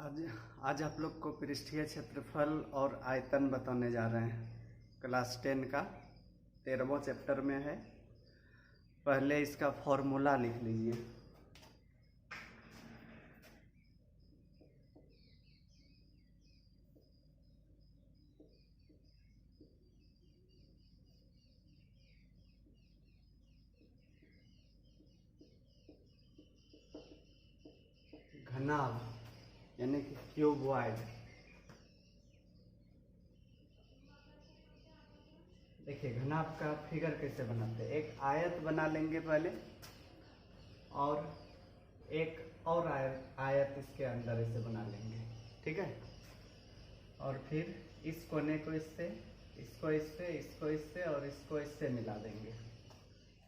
आज आज आप लोग को पृष्ठीय क्षेत्रफल और आयतन बताने जा रहे हैं। क्लास 10 का 13वां चैप्टर में है। पहले इसका फॉर्मूला लिख लीजिए। घनाभ यानी कि क्यूबॉइड। देखिए घनाभ का फिगर कैसे बनाते हैं। एक आयत बना लेंगे पहले और एक और आयत इसके अंदर इसे बना लेंगे, ठीक है। और फिर इस कोने को इससे, इसको इससे, इसको इससे और इसको इससे मिला देंगे,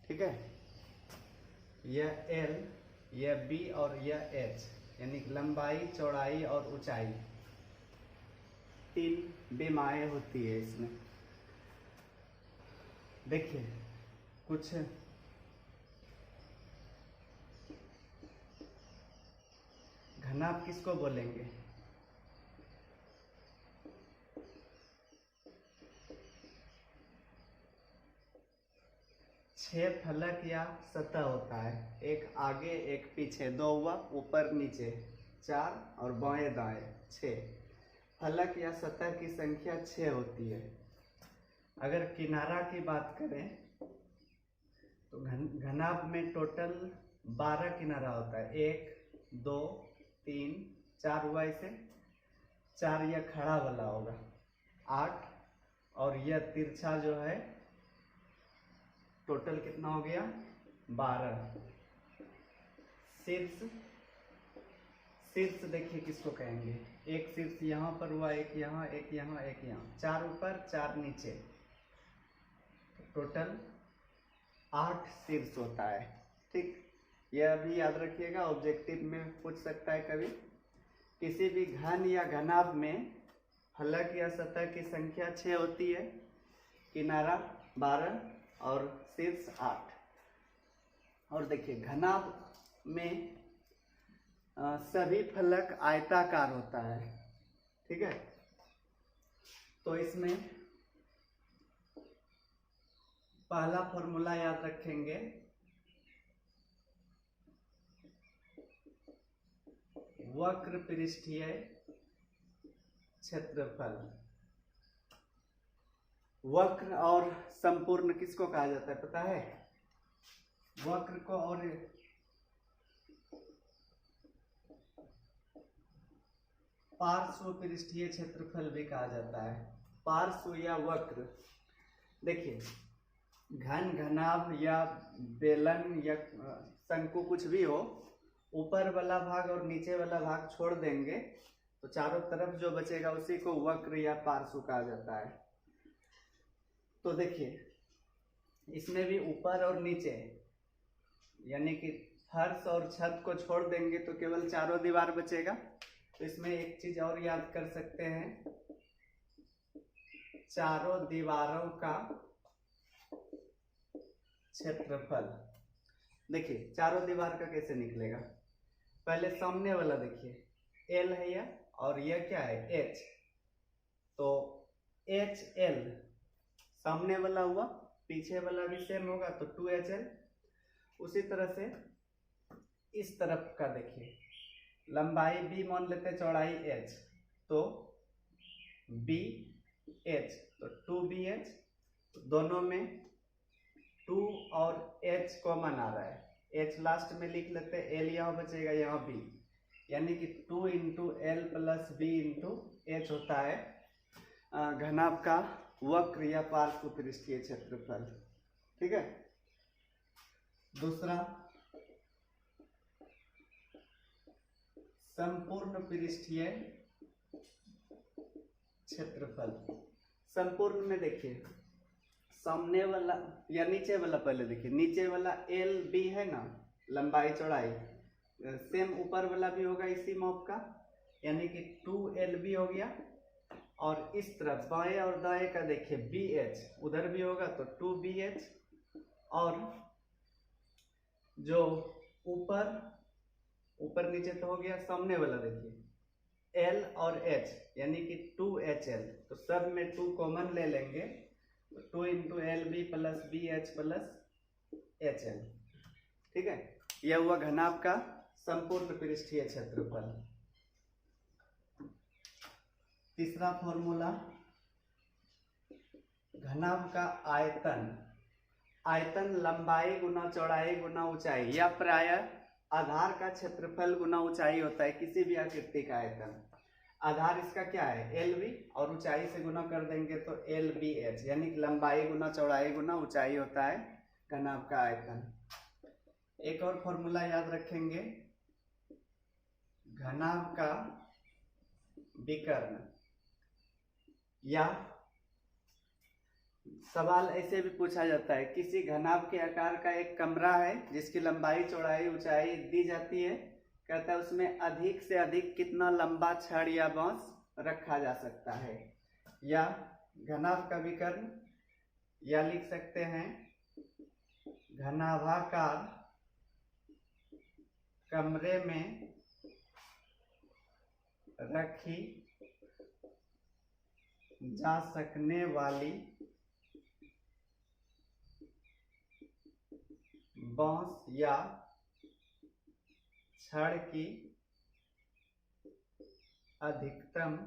ठीक है। यह L, यह B और यह H यानी लंबाई, चौड़ाई और ऊंचाई, तीन विमाएं होती है इसमें। देखिए कुछ घनाभ किसको बोलेंगे? छह फलक या सतह होता है, एक आगे एक पीछे, दो हुआ ऊपर नीचे चार और बाएं दाएं छह। फलक या सतह की संख्या 6 होती है। अगर किनारा की बात करें तो घनाभ में टोटल 12 किनारा होता है। 1 2 3 4 हुआ, इसे 4 यह खड़ा वाला होगा, 8 और यह तिरछा जो है टोटल कितना हो गया 12। शीर्ष, शीर्ष देखिए किसको कहेंगे? एक शीर्ष यहाँ पर हुआ, एक यहाँ, एक यहाँ, एक यहाँ, 4 ऊपर 4 नीचे, टोटल 8 शीर्ष होता है, ठीक। यह भी याद रखिएगा, ऑब्जेक्टिव में पूछ सकता है कभी। किसी भी घन या घनाभ में फलक या सतह की संख्या 6 होती है, किनारा 12 और शीर्ष 8। और देखिए घनाभ में सभी फलक आयताकार होता है, ठीक है। तो इसमें पहला फॉर्मूला याद रखेंगे, वक्र पृष्ठीय क्षेत्रफल। वक्र और संपूर्ण किसको कहा जाता है पता है? वक्र को और पार्श्व पृष्ठीय क्षेत्रफल भी कहा जाता है। पार्श्व या वक्र, देखिए घन, घनाभ या बेलन या शंकु कुछ भी हो, ऊपर वाला भाग और नीचे वाला भाग छोड़ देंगे तो चारों तरफ जो बचेगा उसी को वक्र या पार्श्व कहा जाता है। तो देखिए इसमें भी ऊपर और नीचे यानी कि फर्श और छत को छोड़ देंगे तो केवल चारों दीवार बचेगा। तो इसमें एक चीज और याद कर सकते हैं, चारों दीवारों का क्षेत्रफल। देखिए चारों दीवार का कैसे निकलेगा? पहले सामने वाला देखिए L है यह, और यह क्या है H। तो HL सामने वाला हुआ, पीछे वाला भी सेम होगा तो 2HL। उसी तरह से इस तरफ का देखिए, लंबाई B मान लेते, चौड़ाई H, तो BH तो 2BH। दोनों में 2 और H कॉमन आ रहा है, H लास्ट में लिख लेते, L यहाँ बचेगा, यहाँ B, यानी कि 2 into L plus B into H होता है घनाभ का वक्र या पार्श्व पृष्ठीय क्षेत्रफल, ठीक है। दूसरा संपूर्ण पृष्ठीय क्षेत्रफल। संपूर्ण में देखिए सामने वाला या नीचे वाला, पहले देखिए नीचे वाला LB है ना, लंबाई चौड़ाई, सेम ऊपर वाला भी होगा इसी माप का, यानी कि 2LB हो गया। और इस तरफ बाएं और दाएं का देखिए BH, उधर भी होगा तो 2BH। और जो ऊपर ऊपर नीचे तो हो गया, सामने वाला देखिए एल और एच यानी कि 2HL, तो सब में 2 कॉमन ले लेंगे तो 2 into l b plus b h plus h l. ठीक है, यह हुआ घनाभ का संपूर्ण पृष्ठीय क्षेत्रफल। तीसरा फॉर्मूला, घनाभ का आयतन। आयतन लंबाई गुना चौड़ाई गुना ऊंचाई या प्रायः आधार का क्षेत्रफल गुना ऊंचाई होता है किसी भी आकृति का आयतन। आधार इसका क्या है एल बी, और ऊंचाई से गुना कर देंगे तो एल बी एच, यानी कि लंबाई गुना चौड़ाई गुना ऊंचाई होता है घनाभ का आयतन। एक और फॉर्मूला याद रखेंगे, घनाभ का विकर्ण, या सवाल ऐसे भी पूछा जाता है, किसी घनाभ के आकार का एक कमरा है जिसकी लंबाई चौड़ाई ऊंचाई दी जाती है, कहता है उसमें अधिक से अधिक कितना लंबा छड़ या बांस रखा जा सकता है। या घनाभ का विकर्ण, या लिख सकते हैं घनाभाकार कमरे में रखी जा सकने वाली बांस या छड़ की अधिकतम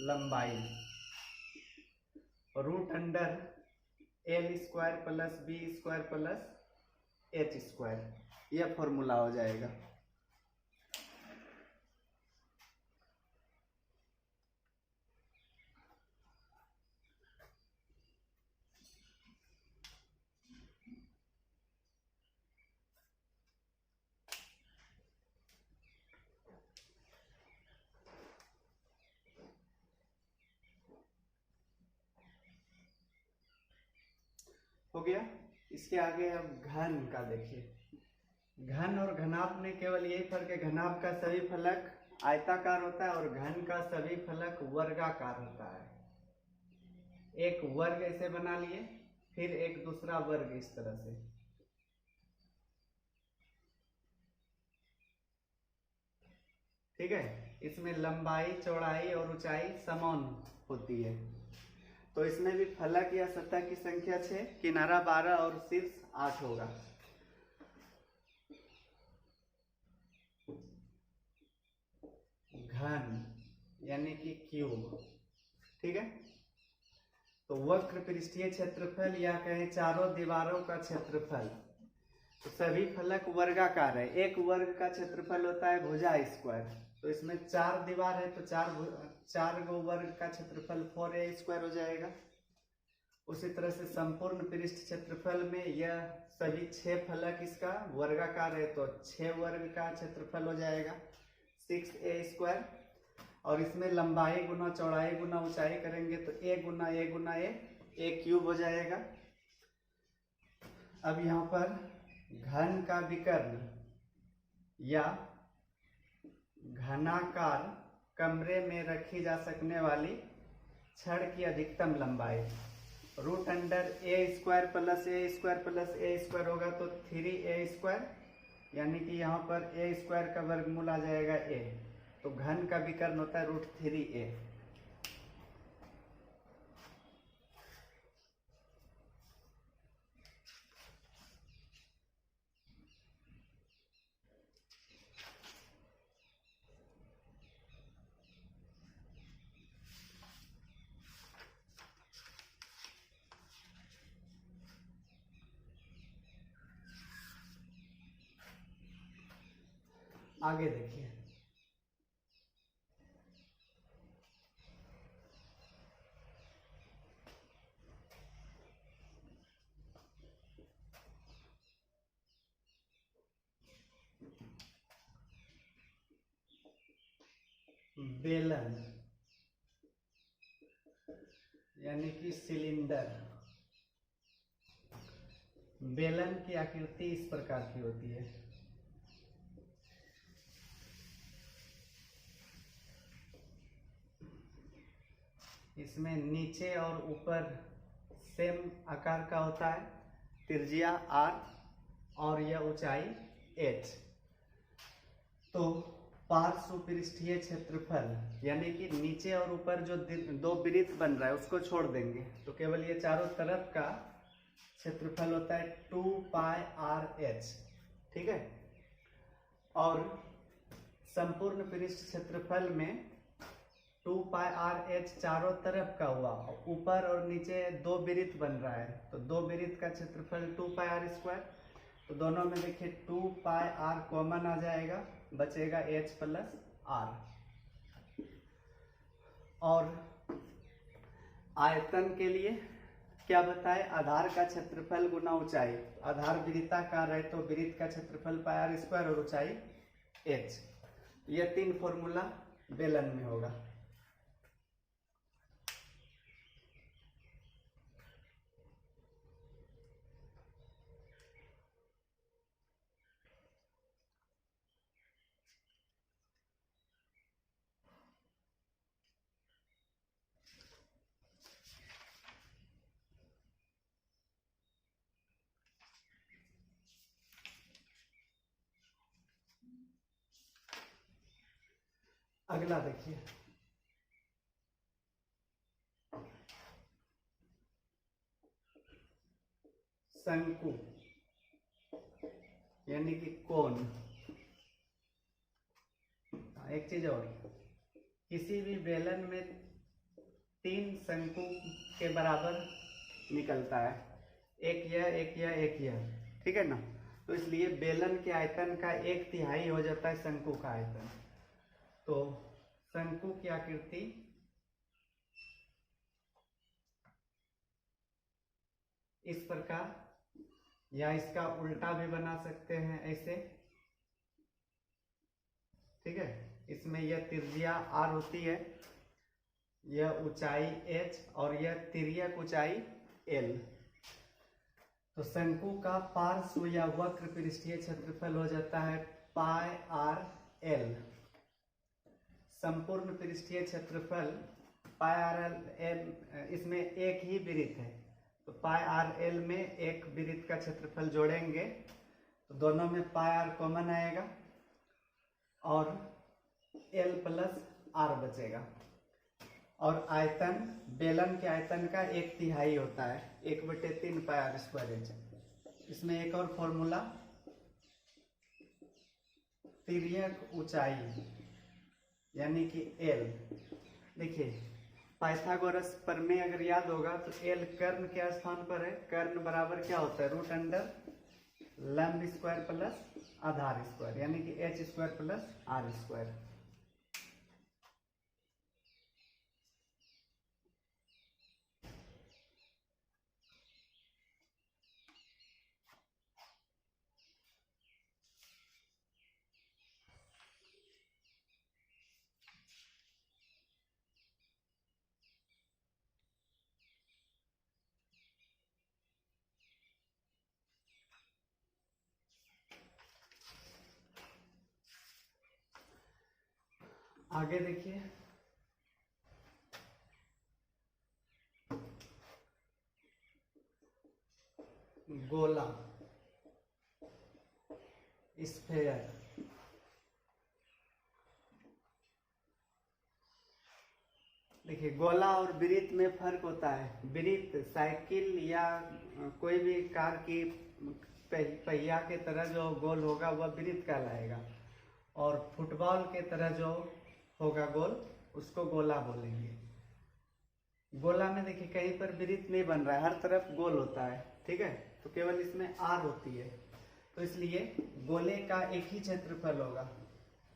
लंबाई root under l square plus b square plus h square, यह फॉर्मूला हो जाएगा। हो गया। इसके आगे अब घन का देखिए। घन और घनाभ में केवल यही फर्क है, घनाभ का सभी फलक आयताकार होता है और घन का सभी फलक वर्गाकार होता है। एक वर्ग ऐसे बना लिए, फिर एक दूसरा वर्ग इस तरह से। ठीक है, इसमें लंबाई चौड़ाई और ऊंचाई समान होती है। तो इसमें भी फलक या सतह की संख्या 6, किनारा 12 और शीर्ष 8 होगा। घन यानी कि क्यूब। ठीक है, तो वक्र पृष्ठीय क्षेत्रफल या कहें चारों दीवारों का क्षेत्रफल, तो सभी फलक वर्गाकार है। एक वर्ग का क्षेत्रफल होता है भुजा स्क्वायर, तो इसमें 4 दीवार है तो 4 गो वर्ग का क्षेत्रफल 4a स्क्वायर हो जाएगा। उसी तरह से संपूर्ण पृष्ठ क्षेत्रफल में यह सभी 6 फलक इसका वर्गाकार है तो 6 वर्ग का क्षेत्रफल हो जाएगा 6a स्क्वायर। और इसमें लंबाई गुना चौड़ाई गुना ऊंचाई करेंगे तो a गुना a क्यूब हो जाएगा। अब यहाँ पर घन का विकर्ण या घनाकार कमरे में रखी जा सकने वाली छड़ की अधिकतम लंबाई root under a square plus a square होगा तो 3a स्क्वायर, यानी कि यहाँ पर a स्क्वायर का वर्गमूल आ जाएगा a, तो घन का विकर्ण होता है √3a। आगे देखिए, बेलन यानी कि सिलेंडर। बेलन की आकृति इस प्रकार की होती है। इसमें नीचे और ऊपर सेम आकार का होता है, त्रिज्या r और यह ऊंचाई h। तो पार्श्व पृष्ठीय क्षेत्रफल यानी कि नीचे और ऊपर जो दो वृत्त बन रहा है उसको छोड़ देंगे, तो केवल ये चारों तरफ का क्षेत्रफल होता है 2πr(h), ठीक है। और संपूर्ण पृष्ठ क्षेत्रफल में 2πr(h) चारों तरफ का हुआ, ऊपर और नीचे दो वृत्त बन रहा है, तो दो वृत्त का क्षेत्रफल 2πr²। तो दोनों में देखिए 2πr कॉमन आ जाएगा, बचेगा h प्लस r। और आयतन के लिए क्या बताए, आधार का क्षेत्रफल गुना ऊंचाई। आधार वृत्ताकार है तो वृत्त का क्षेत्रफल πr² और ऊंचाई h। यह तीन फॉर्मूला बेलन में होगा। अगला देखिए, शंकु यानी कि कोन। एक चीज और, किसी भी बेलन में तीन शंकु के बराबर निकलता है, एक यह, एक यह, एक यह, ठीक है ना। तो इसलिए बेलन के आयतन का 1/3 हो जाता है शंकु का आयतन। तो शंकु की आकृति इस प्रकार, या इसका उल्टा भी बना सकते हैं ऐसे, ठीक है। इसमें यह त्रिज्या r होती है, यह ऊंचाई h और यह तिर्यक ऊंचाई l। तो शंकु का पार्श्व या वक्र पृष्ठीय क्षेत्रफल हो जाता है πrl। संपूर्ण पृष्ठीय क्षेत्रफल πrl, इसमें एक ही वृत्त है तो πrl में एक वृत्त का क्षेत्रफल जोड़ेंगे तो दोनों में πr कॉमन आएगा और l प्लस r बचेगा। और आयतन बेलन के आयतन का 1/3 होता है, 1/3 πr²। इसमें एक और फॉर्मूला, तिर्यक ऊंचाई यानी कि l। देखिए पाइथागोरस प्रमेय अगर याद होगा तो l कर्ण के स्थान पर है, कर्ण बराबर क्या होता है, √अंडर लंब स्क्वायर प्लस आधार स्क्वायर यानी कि h² प्लस r²। आगे देखिए, गोला, स्फेयर। देखिए गोला और वृत्त में फर्क होता है। वृत्त साइकिल या कोई भी कार की पहिया के तरह जो गोल होगा वह वृत्त कहलाएगा, और फुटबॉल के तरह जो होगा गोल उसको गोला बोलेंगे। गोला में देखिए कहीं पर वृत्त नहीं बन रहा है, हर तरफ गोल होता है, ठीक है। तो केवल इसमें r होती है, तो इसलिए गोले का एक ही क्षेत्रफल होगा।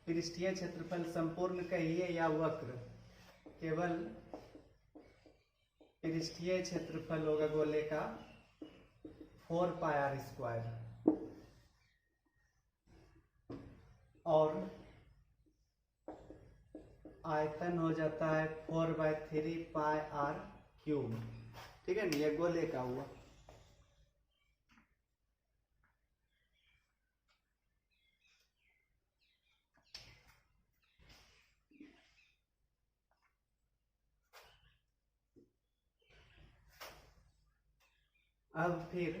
पृष्ठीय क्षेत्रफल संपूर्ण कहिए या वक्र, केवल पृष्ठीय क्षेत्रफल होगा गोले का 4πr²। और आयतन हो जाता है 4/3πr³, ठीक है ना, यह गोले का हुआ। अब फिर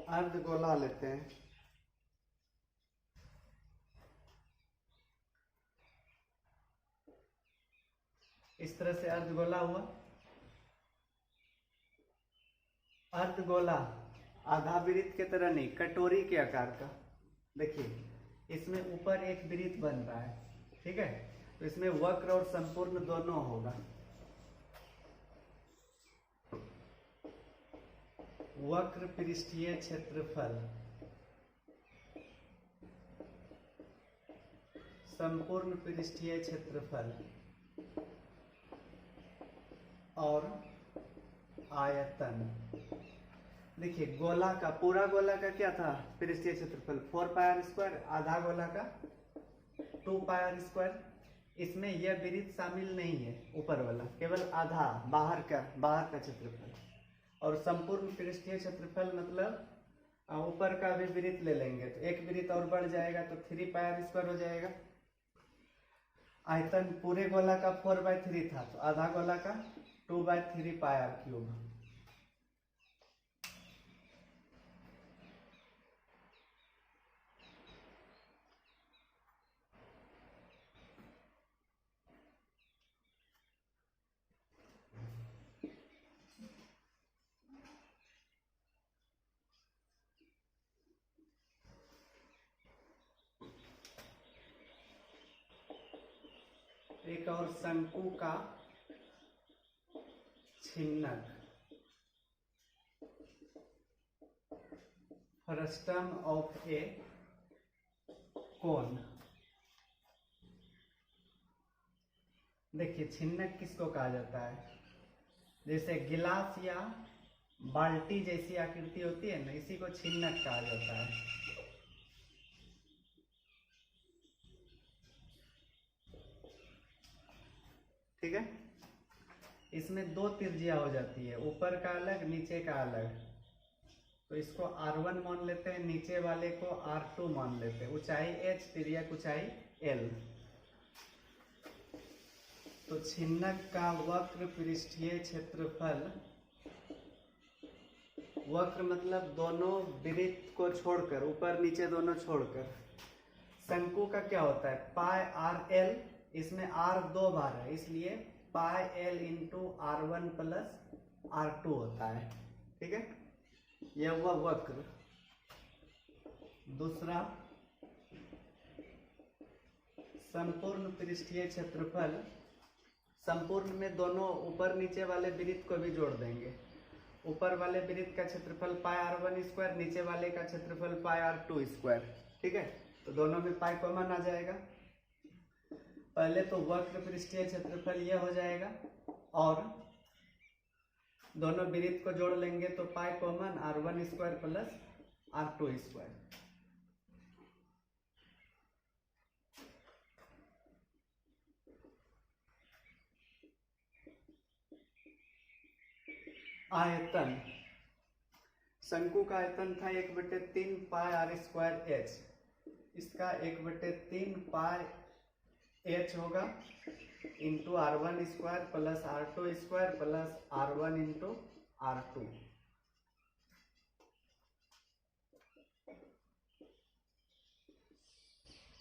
अर्धगोला लेते हैं। इस तरह से अर्धगोला हुआ। अर्धगोला आधा वृत्त के तरह नहीं, कटोरी के आकार का। देखिए इसमें ऊपर एक वृत्त बन रहा है, ठीक है, तो इसमें वक्र और संपूर्ण दोनों होगा। वक्र पृष्ठीय क्षेत्रफल, संपूर्ण पृष्ठीय क्षेत्रफल और आयतन। देखिए गोला का, पूरा गोला का क्या था पृष्ठीय क्षेत्रफल 4πr², आधा गोला का 2πr²। इसमें यह वृत्त शामिल नहीं है ऊपर वाला, केवल आधा बाहर का क्षेत्रफल। और संपूर्ण पृष्ठीय क्षेत्रफल मतलब ऊपर का भी वृत्त ले लेंगे तो एक वृत्त और बढ़ जाएगा तो 3πr² हो जाएगा। आयतन पूरे गोला का 4/3 था तो आधा गोला का 2/3πr³। एक और शंकु का छिन्नक, फ्रस्टम ऑफ ए कोन। देखिए छिन्नक किसको कहा जाता है, जैसे गिलास या बाल्टी जैसी आकृति होती है ना, इसी को छिन्नक कहा जाता है। ठीक है, इसमें दो त्रिज्या हो जाती है, ऊपर का अलग नीचे का अलग। तो इसको R1 मान लेते हैं, नीचे वाले को R2 मान लेते हैं। ऊंचाई h, तिर्यक ऊंचाई l। तो छिन्नक का वक्र पृष्ठीय क्षेत्रफल, वक्र मतलब दोनों वृत्त को छोड़कर, ऊपर नीचे दोनों छोड़कर। शंकु का क्या होता है πrl, इसमें r 2 बार है इसलिए πl × R1 + R2 होता है। ठीक है, यह हुआ वक्र। दूसरा संपूर्ण पृष्ठीय क्षेत्रफल, संपूर्ण में दोनों ऊपर नीचे वाले वृत्त को भी जोड़ देंगे। ऊपर वाले वृत्त का क्षेत्रफल πr1², नीचे वाले का क्षेत्रफल πr2²। ठीक है, तो दोनों में पाई कॉमन आ जाएगा। पहले तो वक्र पृष्ठीय क्षेत्रफल यह हो जाएगा और दोनों वृत्त को जोड़ लेंगे तो पाई कॉमन R1² + R2²। आयतन, शंकु का आयतन था 1/3 πr²h। इसका 1/3 πh होगा into R1² + R2² + R1 × R2।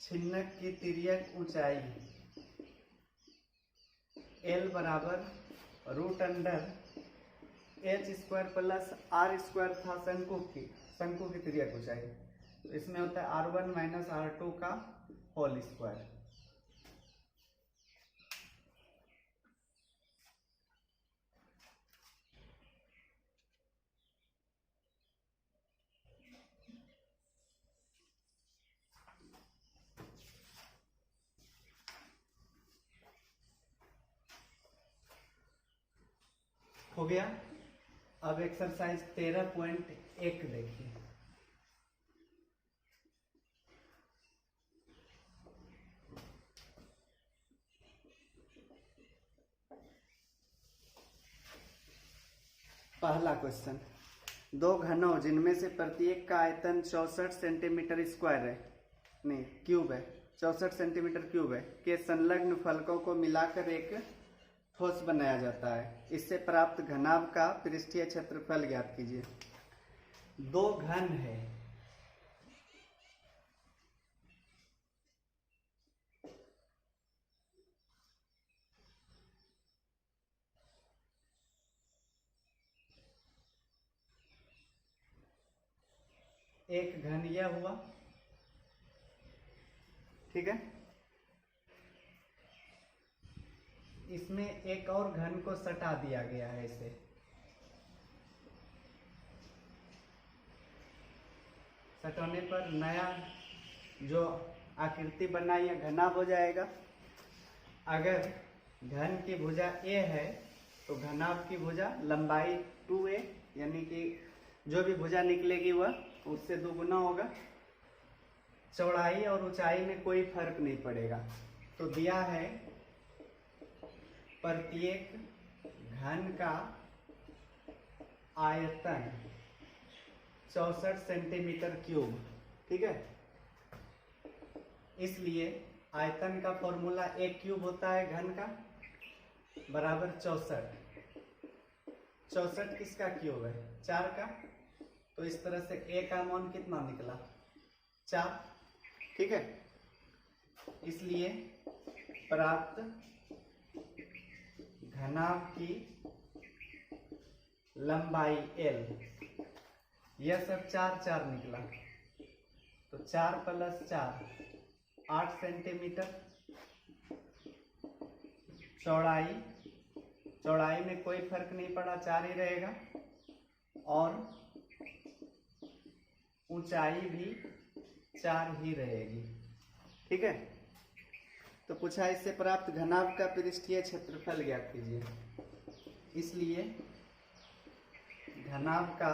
छिन्नक की तिर्यक ऊंचाई L बराबर √h² + R² था शंकु की तिर्यक ऊंचाई। तो इसमें होता है R1 - R2 का होल स्क्वायर। हो गया। अब एक्सरसाइज 13.1 देखिए। पहला क्वेश्चन, दो घनों जिनमें से प्रत्येक का आयतन 64 सेंटीमीटर स्क्वायर है, नहीं क्यूब है, 64 सेंटीमीटर क्यूब है, के संलग्न फलकों को मिलाकर एक ठोस बनाया जाता है। इससे प्राप्त घनाभ का पृष्ठीय क्षेत्रफल ज्ञात कीजिए। दो घन है, एक घन यह हुआ, ठीक है। इसमें एक और घन को सटा दिया गया है इसे, सटाने पर नया जो आकृति बना यह घनाभ हो जाएगा। अगर घन की भुजा a है तो घनाभ की भुजा लंबाई 2a, यानी कि जो भी भुजा निकलेगी वह उससे दोगुना होगा। चौड़ाई और ऊंचाई में कोई फर्क नहीं पड़ेगा। तो दिया है प्रत्येक घन का आयतन 64 सेंटीमीटर क्यूब, ठीक है। इसलिए आयतन का फॉर्मूला a क्यूब होता है घन का बराबर 64। 64 किसका क्यूब है? 4 का। तो इस तरह से a का मान कितना निकला? 4, ठीक है। इसलिए प्राप्त घनाभ की लंबाई l, यह सब 4 4 निकला, तो 4 + 4 8 सेंटीमीटर। चौड़ाई में कोई फर्क नहीं पड़ा, 4 ही रहेगा, और ऊंचाई भी 4 ही रहेगी, ठीक है। तो पूछा इससे प्राप्त घनाभ का पृष्ठीय क्षेत्रफल ज्ञात कीजिए। इसलिए घनाभ का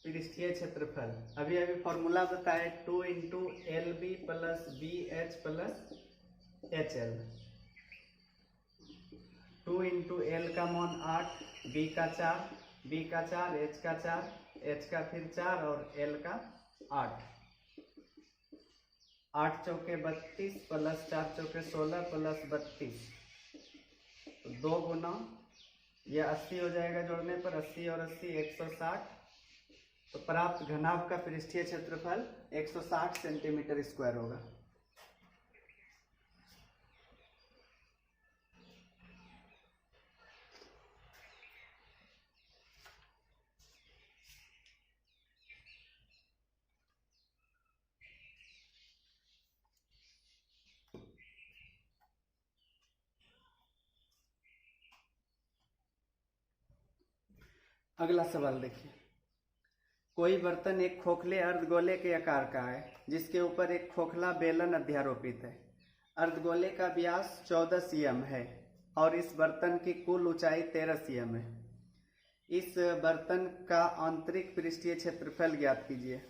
पृष्ठीय क्षेत्रफल अभी फॉर्मूला बताए 2 × LB + BH + HL। 2 × L का मान 8, B का 4, B का 4, H का 4, H का फिर 4 और L का 8। 8 चौके 32 + 4 चौके 16 + 32, तो 2 गुना यह 80 हो जाएगा, जोड़ने पर 80 और 80 160। तो प्राप्त घनाभ का पृष्ठीय क्षेत्रफल 160 सेंटीमीटर स्क्वायर होगा। अगला सवाल देखिए। कोई बर्तन एक खोखले अर्धगोले के आकार का है जिसके ऊपर एक खोखला बेलन अध्यारोपित है। अर्धगोले का व्यास 14 cm है और इस बर्तन की कुल ऊंचाई 13 cm है। इस बर्तन का आंतरिक पृष्ठीय क्षेत्रफल ज्ञात कीजिए।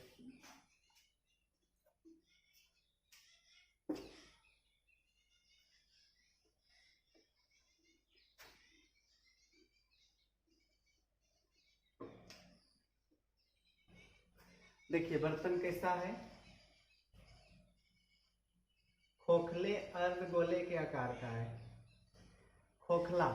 देखिए बर्तन कैसा है? खोखले अर्धगोले के आकार का है। खोखला,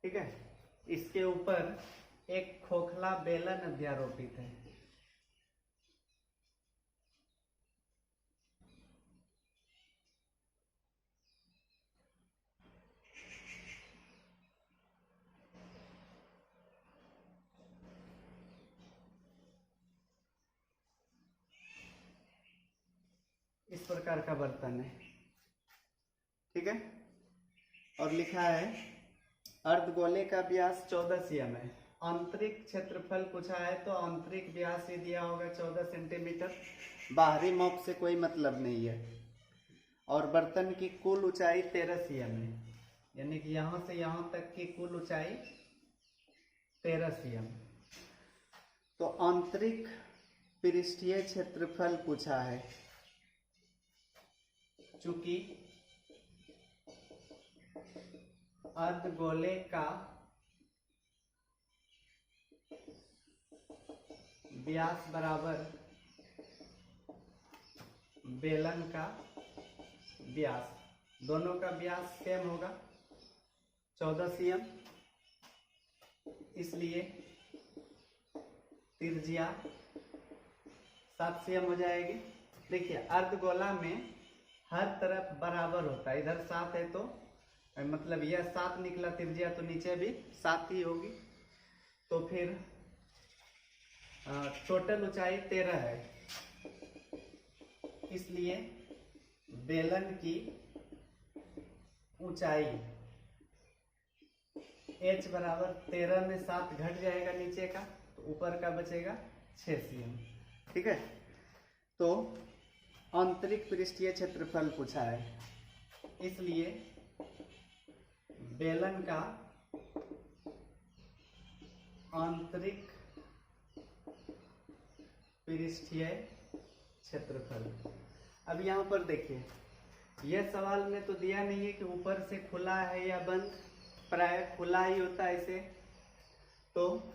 ठीक है। इसके ऊपर एक खोखला बेलन अध्यारोपित है। इस प्रकार का बर्तन है, ठीक है। और लिखा है अर्धगोले का व्यास 14 cm है। आंतरिक क्षेत्रफल पूछा है तो आंतरिक व्यास ही दिया होगा 14 सेंटीमीटर। बाहरी माप से कोई मतलब नहीं है। और बर्तन की कुल ऊंचाई 13 cm है, यानी कि यहां से यहां तक की कुल ऊंचाई 13 cm। तो आंतरिक पृष्ठीय क्षेत्रफल पूछा है। चूंकि अर्धगोले का व्यास बराबर बेलन का व्यास, दोनों का व्यास सेम होगा 14 cm। इसलिए त्रिज्या 7 cm हो जाएगी। देखिए अर्धगोला में हर तरफ बराबर होता है, इधर 7 है तो मतलब यह 7 निकला त्रिज्या, तो नीचे भी 7 ही होगी। तो फिर टोटल ऊंचाई 13 है, इसलिए बेलन की ऊंचाई h बराबर 13 में 7 घट जाएगा नीचे का, तो ऊपर का बचेगा 6 cm। ठीक है, तो आंतरिक पृष्ठीय क्षेत्रफल पूछा है, इसलिए बेलन का आंतरिक पृष्ठीय क्षेत्रफल। अब यहाँ पर देखिए, यह सवाल में तो दिया नहीं है कि ऊपर से खुला है या बंद, प्राय खुला ही होता है इसे, तो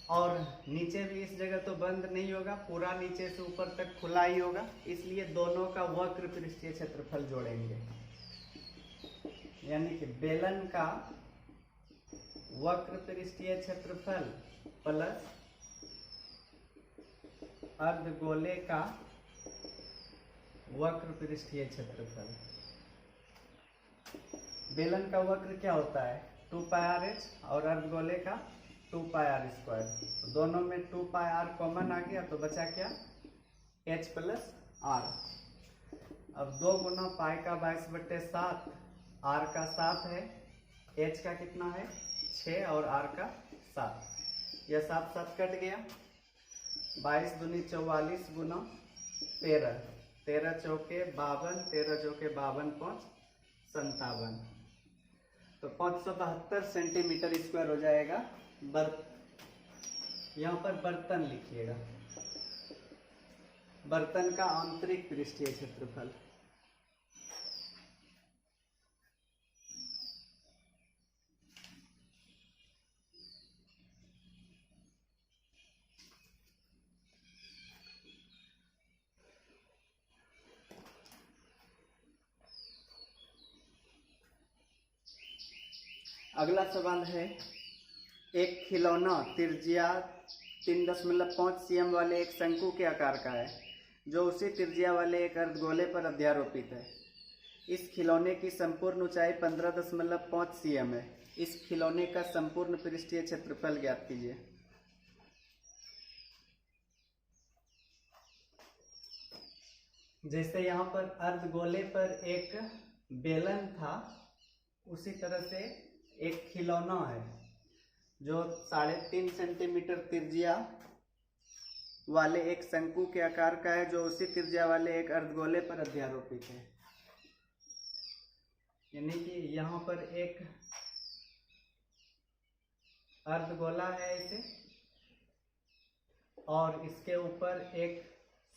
और नीचे भी इस जगह तो बंद नहीं होगा, पूरा नीचे से ऊपर तक खुला ही होगा, इसलिए दोनों का वक्र पृष्ठीय क्षेत्रफल जोड़ेंगे। यानी कि बेलन का वक्र पृष्ठीय क्षेत्रफल प्लस अर्धगोले का वक्र पृष्ठीय क्षेत्रफल। बेलन का वक्र क्या होता है 2πr(h) और अर्धगोले का 2πr²। दोनों में 2πr कॉमन आ गया तो बचा क्या h प्लस r। अब 2 गुना पाई का 22/7, r का 7 है, h का कितना है 6 और r का 7, यह 7 7 कट गया। 22 दूनी 44 गुना 13, 13 चौके 52, 13 चौके 52, 5 57, तो 572 सेंटीमीटर स्क्वायर हो जाएगा। यहाँ पर बर्तन लिखिएगा, बर्तन का आंतरिक पृष्ठीय क्षेत्रफल। अगला सवाल है, एक खिलौना त्रिज्या 3.5 cm वाले एक शंकु के आकार का है, जो उसी त्रिज्या वाले एक अर्धगोले पर अध्यारोपित है। इस खिलौने की संपूर्ण ऊंचाई 15.5 cm है। इस खिलौने का संपूर्ण पृष्ठीय क्षेत्रफल ज्ञात कीजिए। जैसे यहाँ पर अर्धगोले पर एक बेलन था, उसी तरह से एक खिलौना है जो 3.5 सेंटीमीटर त्रिज्या वाले एक शंकु के आकार का है, जो उसी त्रिज्या वाले एक अर्धगोले पर अध्यारोपित है। यानी कि यहाँ पर एक अर्धगोला है इसे, और इसके ऊपर एक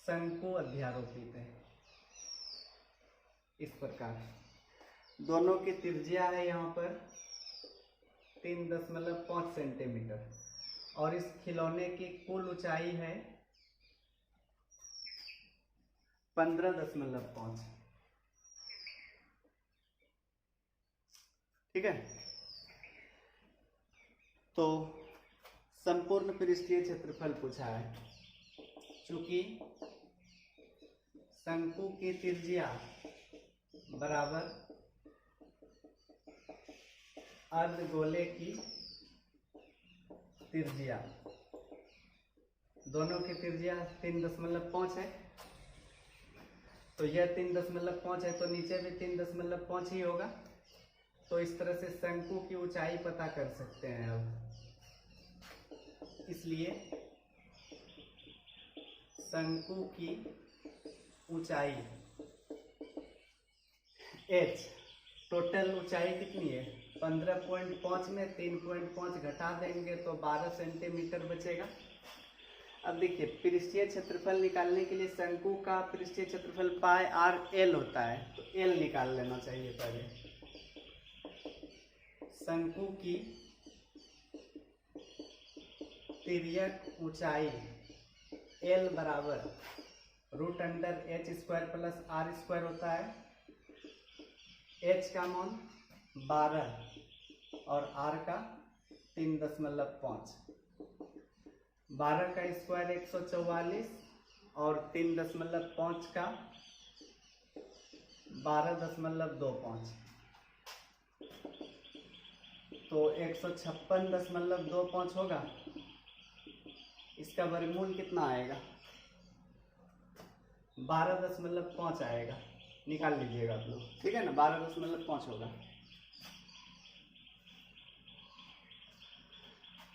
शंकु अध्यारोपित है। इस प्रकार दोनों की त्रिज्या है यहाँ पर 3.5 सेंटीमीटर, और इस खिलौने की कुल ऊंचाई है 15.5। ठीक है, तो संपूर्ण पृष्ठीय क्षेत्रफल पूछा है। चूंकि शंकु की त्रिज्या बराबर अर्धगोले की त्रिज्या, दोनों की त्रिज्या 3.5 है, तो यह 3.5 है, तो नीचे भी 3.5 ही होगा। तो इस तरह से शंकु की ऊंचाई पता कर सकते हैं। अब इसलिए शंकु की ऊंचाई h, टोटल ऊंचाई कितनी है 15.5 में 3.5 घटा देंगे तो 12 सेंटीमीटर बचेगा। अब देखिए पृष्ठीय क्षेत्रफल निकालने के लिए शंकु का पृष्ठीय क्षेत्रफल πr(l) होता है, तो l निकाल लेना चाहिए पहले। शंकु की तिर्यक ऊंचाई l बराबर √h² प्लस r² होता है। h का मान 12 और r का 3.5, 12 का स्क्वायर 144 और 3.5 का 12.25, तो 156.25 होगा। इसका वर्गमूल कितना आएगा? 12.5 आएगा, निकाल लीजिएगा आप लोग, ठीक है ना। 12.5 होगा।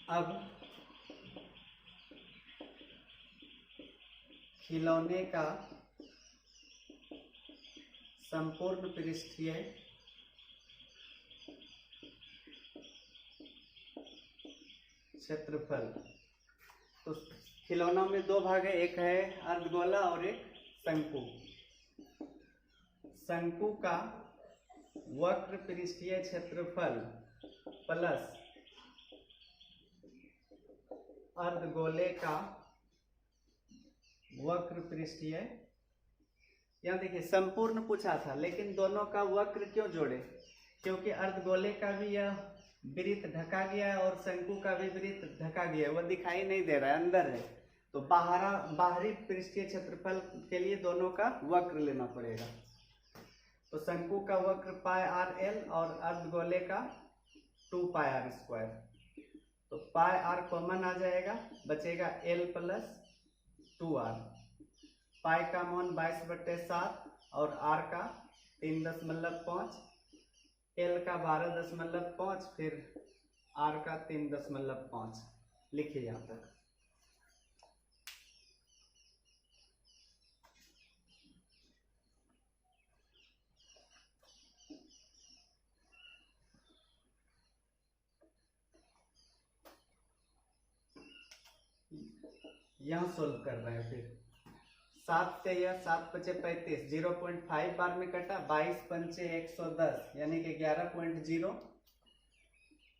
अब खिलौने का संपूर्ण पृष्ठीय क्षेत्रफल, तो खिलौनों में दो भाग है, एक है अर्धगोला और एक शंकु। शंकु का वक्र पृष्ठीय क्षेत्रफल प्लस अर्धगोले का वक्र पृष्ठीय, यहाँ देखिए संपूर्ण पूछा था, लेकिन दोनों का वक्र क्यों जोड़े? क्योंकि अर्धगोले का भी यह वृत्त ढका गया है और शंकु का भी वृत्त ढका गया है, वह दिखाई नहीं दे रहा है, अंदर है। तो बाहरी पृष्ठीय क्षेत्रफल के लिए दोनों का वक्र लेना पड़ेगा। तो शंकु का वक्र πr_l और अर्धगोले का 2πr²। तो πr कॉमन आ जाएगा, बचेगा l प्लस 2r। पाई का मान 22/7 और r का 3.5, l का 12.5, फिर r का 3.5 लिखिए यहाँ तक। यहाँ सोल्व कर रहे हैं। फिर 7 से यह 7×5 = 35, 0.5 बार में कटा, 22×5 = 110 यानी कि 11.0।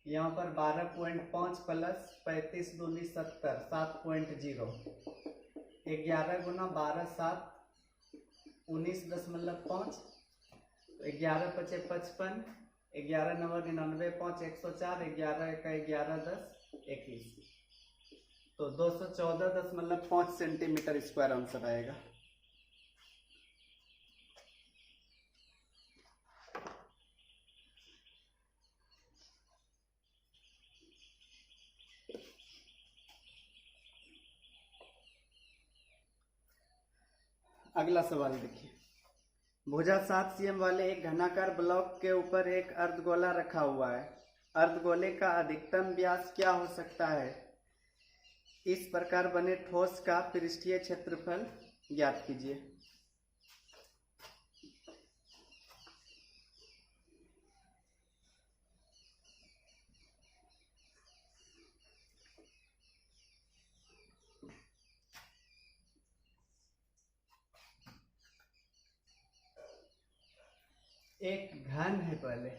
यहाँ पर 12.5 प्लस 35 दूनी 70, 7.0। 11 गुना 12 7 19.5, 11 × 5 = 55, 11 9 99, 5 104, 11 1 11 10 21, तो 214.5 सेंटीमीटर स्क्वायर आंसर आएगा। अगला सवाल देखिए। भुजा 7 cm वाले एक घनाकार ब्लॉक के ऊपर एक अर्धगोला रखा हुआ है। अर्धगोले का अधिकतम व्यास क्या हो सकता है? इस प्रकार बने ठोस का पृष्ठीय क्षेत्रफल ज्ञात कीजिए। एक घन है पहले,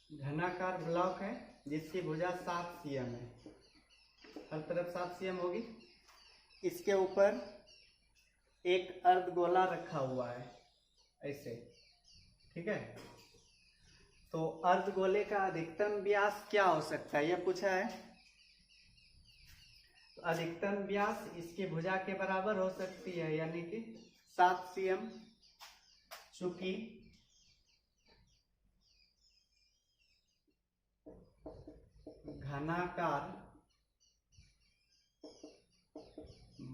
घनाकार ब्लॉक है जिसकी भुजा 7 cm है, हर तरफ 7 cm होगी। इसके ऊपर एक अर्धगोला रखा हुआ है ऐसे, ठीक है। तो अर्धगोले का अधिकतम व्यास क्या हो सकता है, यह पूछा है। तो अधिकतम व्यास इसकी भुजा के बराबर हो सकती है, यानी कि 7 cm। चूंकि घनाकार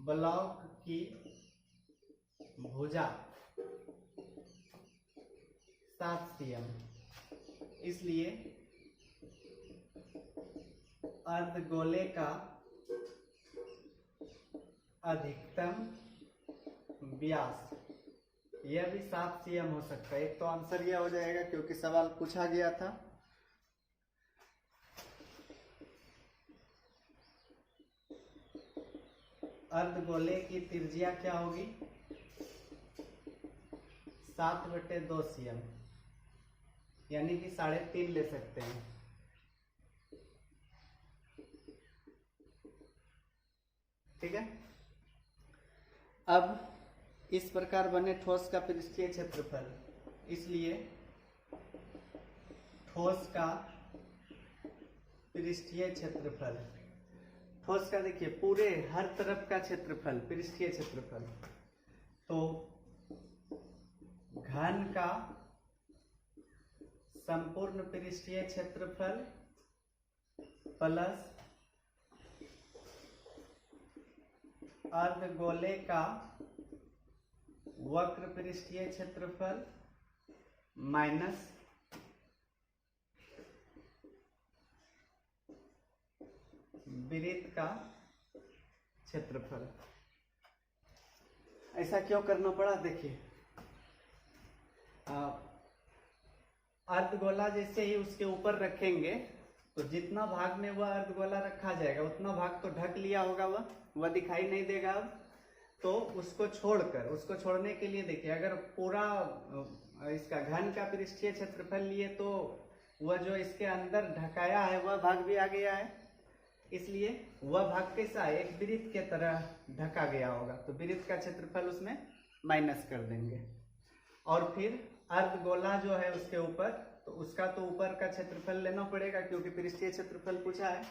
ब्लॉक की भुजा 7 cm, इसलिए अर्धगोले का अधिकतम व्यास यह भी 7 cm हो सकता है। एक तो आंसर यह हो जाएगा क्योंकि सवाल पूछा गया था। अर्धगोले की त्रिज्या क्या होगी? 7/2 cm, यानी कि 3.5 ले सकते हैं। ठीक है। अब इस प्रकार बने ठोस का पृष्ठीय क्षेत्रफल, इसलिए ठोस का पृष्ठीय क्षेत्रफल, ठोस का देखिए पूरे हर तरफ का क्षेत्रफल पृष्ठीय क्षेत्रफल, तो घन का संपूर्ण पृष्ठीय क्षेत्रफल प्लस अर्धगोले का वक्र पृष्ठीय क्षेत्रफल माइनस वृत्त का क्षेत्रफल। ऐसा क्यों करना पड़ा, देखिए अर्धगोला जैसे ही उसके ऊपर रखेंगे तो जितना भाग में वह अर्धगोला रखा जाएगा उतना भाग तो ढक लिया होगा, वह दिखाई नहीं देगा। अब तो उसको छोड़कर, उसको छोड़ने के लिए देखिए अगर पूरा इसका घन का पृष्ठीय क्षेत्रफल लिए तो वह जो इसके अंदर ढकाया है वह भाग भी आ गया है, इसलिए वह भाग कैसा है, एक वृत्त के तरह ढका गया होगा, तो वृत्त का क्षेत्रफल उसमें माइनस कर देंगे। और फिर अर्धगोला जो है उसके ऊपर, तो उसका तो ऊपर का क्षेत्रफल लेना पड़ेगा क्योंकि पृष्ठीय क्षेत्रफल पूछा है,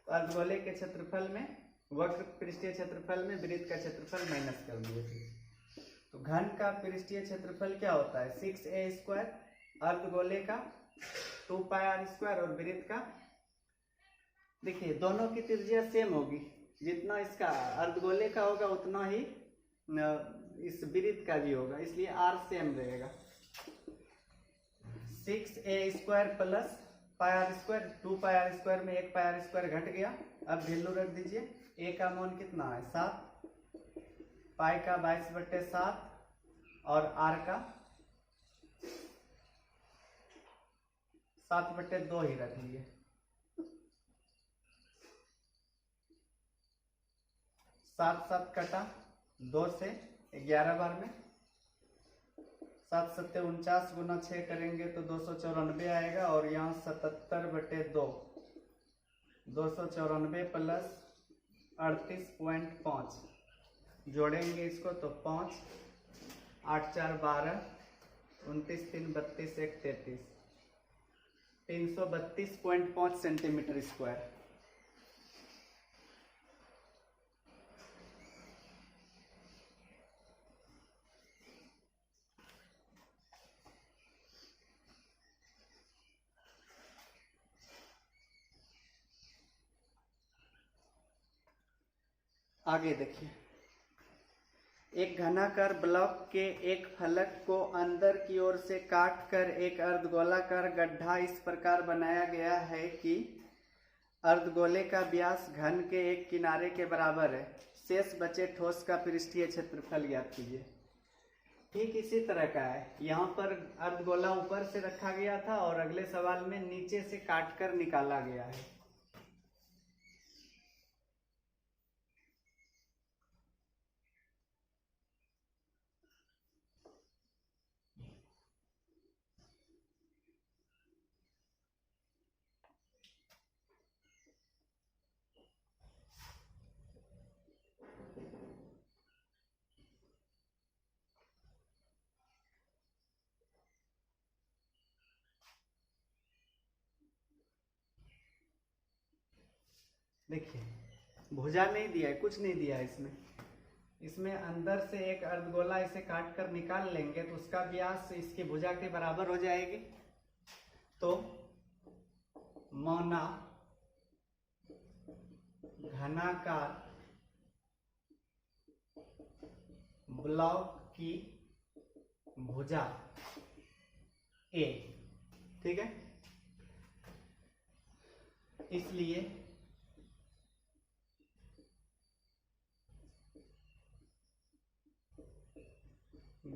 तो अर्धगोले के क्षेत्रफल में वक्र पृष्ठीय क्षेत्रफल में वृत्त का क्षेत्रफल माइनस कर दिए थे। तो घन का पृष्ठीय क्षेत्रफल क्या होता है 6a², अर्धगोले का 2πr² और वृत्त का, देखिए दोनों की त्रिज्या सेम होगी, जितना इसका अर्धगोले का होगा उतना ही इस वृत्त का भी होगा, इसलिए r सेम रहेगा। 6a² प्लस πr², 2πr² में 1πr² घट गया, अब वैल्यू रख दीजिए। a का मान कितना है 7, पाई का 22/7 और r का 7/2 ही रख लिए। 7 कटा 2 से 11 बार में 7 7 49 गुना 6 करेंगे तो 294 आएगा, और यहाँ 77/2, 294 प्लस 38.5 जोड़ेंगे इसको तो 5, 8 4 12, 29 3 32, 1 33, 332.5 सेंटीमीटर स्क्वायर। आगे देखिए, एक घनाकार ब्लॉक के एक फलक को अंदर की ओर से काटकर एक अर्धगोलाकार गड्ढा इस प्रकार बनाया गया है कि अर्धगोले का व्यास घन के एक किनारे के बराबर है। शेष बचे ठोस का पृष्ठीय क्षेत्रफल ज्ञात कीजिए। ठीक इसी तरह का है, यहाँ पर अर्धगोला ऊपर से रखा गया था और अगले सवाल में नीचे से काटकर निकाला गया है। देखिए भुजा नहीं दिया है, कुछ नहीं दिया है इसमें अंदर से एक अर्धगोला इसे काट कर निकाल लेंगे तो उसका व्यास इसकी भुजा के बराबर हो जाएगी। तो मौना घनाकार ब्लॉक की भुजा A, ठीक है, इसलिए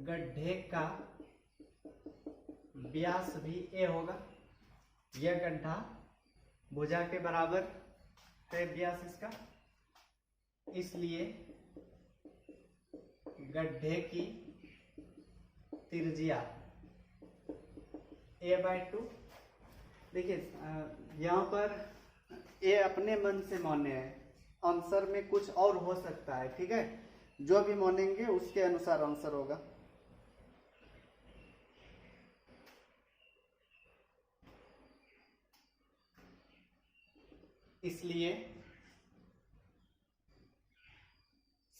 गड्ढे का व्यास भी A होगा। यह गड्ढा भुजा के बराबर है व्यास इसका, इसलिए गड्ढे की त्रिज्या a/2। देखिए यहाँ पर A अपने मन से माने है, आंसर में कुछ और हो सकता है, ठीक है, जो भी मानेंगे उसके अनुसार आंसर होगा। इसलिए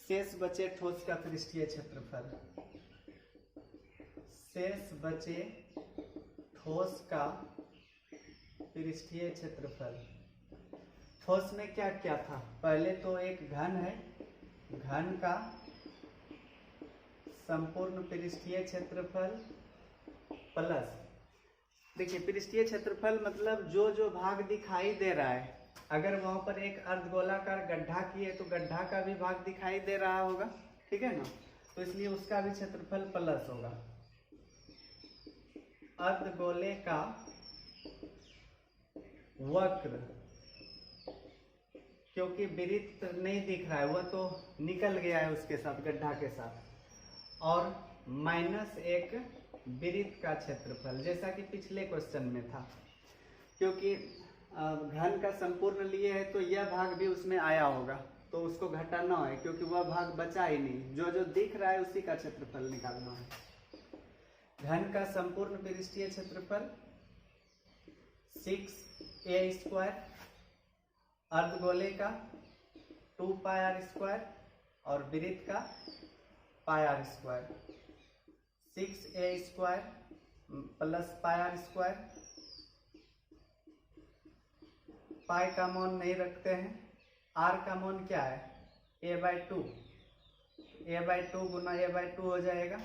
शेष बचे ठोस का पृष्ठीय क्षेत्रफल, शेष बचे ठोस का पृष्ठीय क्षेत्रफल। ठोस में क्या क्या था? पहले तो एक घन है, घन का संपूर्ण पृष्ठीय क्षेत्रफल प्लस, देखिए पृष्ठीय क्षेत्रफल मतलब जो जो भाग दिखाई दे रहा है, अगर वहां पर एक अर्धगोलाकार गड्ढा किए तो गड्ढा का भी भाग दिखाई दे रहा होगा, ठीक है ना, तो इसलिए उसका भी क्षेत्रफल प्लस होगा। अर्धगोले का वक्र, क्योंकि वृत्त नहीं दिख रहा है, वह तो निकल गया है उसके साथ, गड्ढा के साथ, और माइनस एक वृत्त का क्षेत्रफल, जैसा कि पिछले क्वेश्चन में था। क्योंकि घन का संपूर्ण लिए है तो यह भाग भी उसमें आया होगा, तो उसको घटाना है, क्योंकि वह भाग बचा ही नहीं, जो जो दिख रहा है उसी का क्षेत्रफल निकालना है। घन का संपूर्ण पृष्ठीय क्षेत्रफल 6a², अर्धगोले का 2πr² और वृत्त का πr²। 6a² प्लस πr², पाई का मान नहीं रखते हैं, r का मान क्या है? a/2, a/2 गुना a/2 हो जाएगा।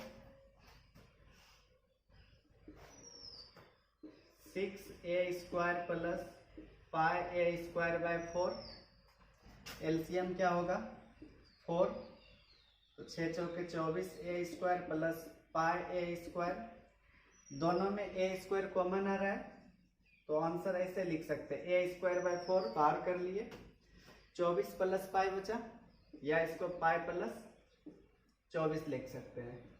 6a² प्लस πa²/4, एलसीएम क्या होगा? 4, तो 6 चौके 24, a² प्लस πa², दोनों में a² कॉमन आ रहा है, तो आंसर ऐसे लिख सकते हैं, a²/4 बाहर कर लिए, 24 प्लस पाई बचा, या इसको पाई प्लस 24 लिख सकते हैं।